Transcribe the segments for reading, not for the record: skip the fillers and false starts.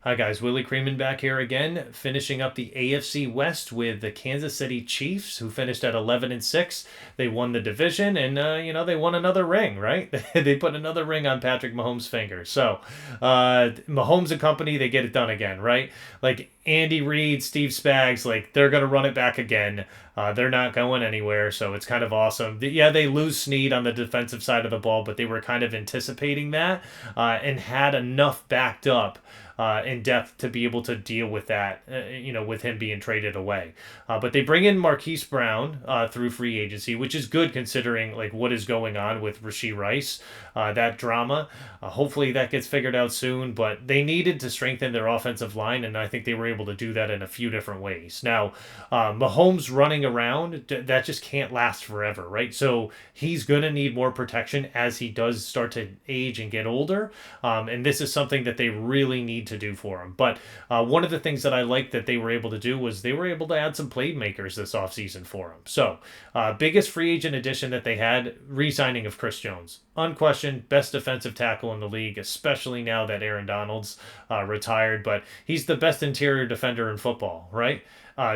Hi guys, Willie Creeman back here again, finishing up the AFC West with the Kansas City Chiefs, who finished at 11-6. They won the division, and they won another ring, right? They put another ring on Patrick Mahomes' finger. So, Mahomes and company, they get it done again, right? Like Andy Reid, Steve Spags, like they're gonna run it back again. They're not going anywhere, so it's kind of awesome. Yeah, they lose Snead on the defensive side of the ball, but they were kind of anticipating that and had enough backed up in depth to be able to deal with that, with him being traded away. But they bring in Marquise Brown through free agency, which is good considering like what is going on with Rashee Rice, that drama. Hopefully that gets figured out soon. But they needed to strengthen their offensive line, and I think they were able to do that in a few different ways. Now, Mahomes running around, that just can't last forever, right? So he's going to need more protection as he does start to age and get older. And this is something that they really need to do for him. But one of the things that I liked that they were able to do was they were able to add some playmakers this offseason for him. So, biggest free agent addition that they had, re-signing of Chris Jones. Unquestioned, best defensive tackle in the league, especially now that Aaron Donald's retired. But he's the best interior defender in football, right?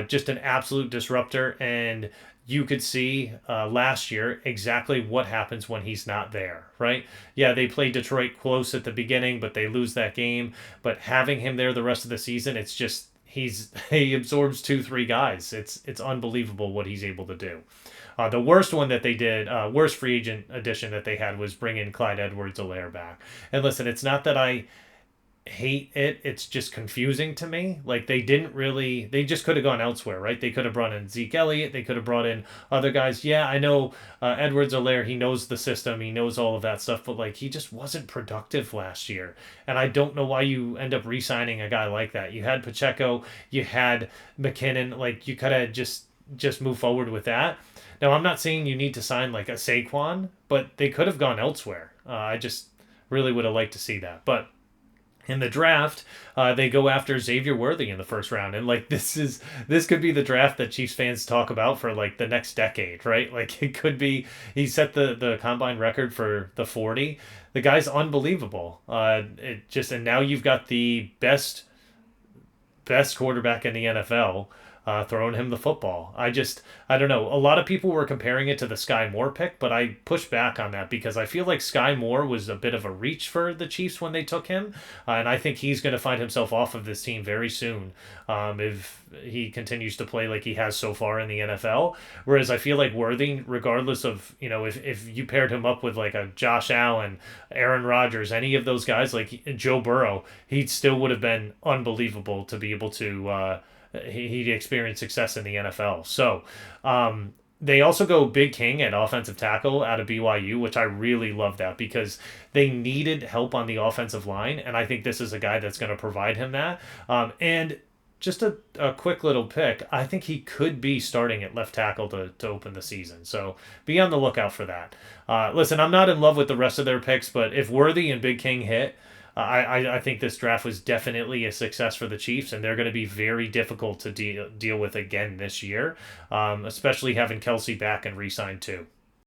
Just an absolute disruptor. And you could see last year exactly what happens when he's not there, right? Yeah, they played Detroit close at the beginning, but they lose that game. But having him there the rest of the season, it's just he absorbs 2, 3 guys. It's unbelievable what he's able to do. The worst one that they did, worst free agent addition that they had was bring in Clyde Edwards-Helaire back. And listen, it's not that I hate it. It's just confusing to me. Like they just could have gone elsewhere, right? They could have brought in Zeke Elliott. They could have brought in other guys. Yeah, I know Edwards-Helaire, he knows the system. He knows all of that stuff, but like he just wasn't productive last year. And I don't know why you end up re-signing a guy like that. You had Pacheco, you had McKinnon, like you could have just move forward with that. Now, I'm not saying you need to sign like a Saquon, but they could have gone elsewhere. I just really would have liked to see that. But in the draft, they go after Xavier Worthy in the first round, and like this could be the draft that Chiefs fans talk about for like the next decade, right? Like it could be he set the combine record for the 40. The guy's unbelievable. It just and now you've got the best quarterback in the NFL, throwing him the football. I don't know. A lot of people were comparing it to the Sky Moore pick, but I pushed back on that because I feel like Sky Moore was a bit of a reach for the Chiefs when they took him, and I think he's going to find himself off of this team very soon if he continues to play like he has so far in the NFL. Whereas I feel like Worthy, regardless of if you paired him up with like a Josh Allen, Aaron Rodgers, any of those guys, like Joe Burrow, he still would have been unbelievable to be able to. He experienced success in the NFL. So they also go Big King at offensive tackle out of BYU, which I really love that because they needed help on the offensive line. And I think this is a guy that's going to provide him that. And just a quick little pick, I think he could be starting at left tackle to open the season. So be on the lookout for that. Listen, I'm not in love with the rest of their picks, but if Worthy and Big King hit, I think this draft was definitely a success for the Chiefs, and they're going to be very difficult to deal with again this year, especially having Kelsey back and re-signed too.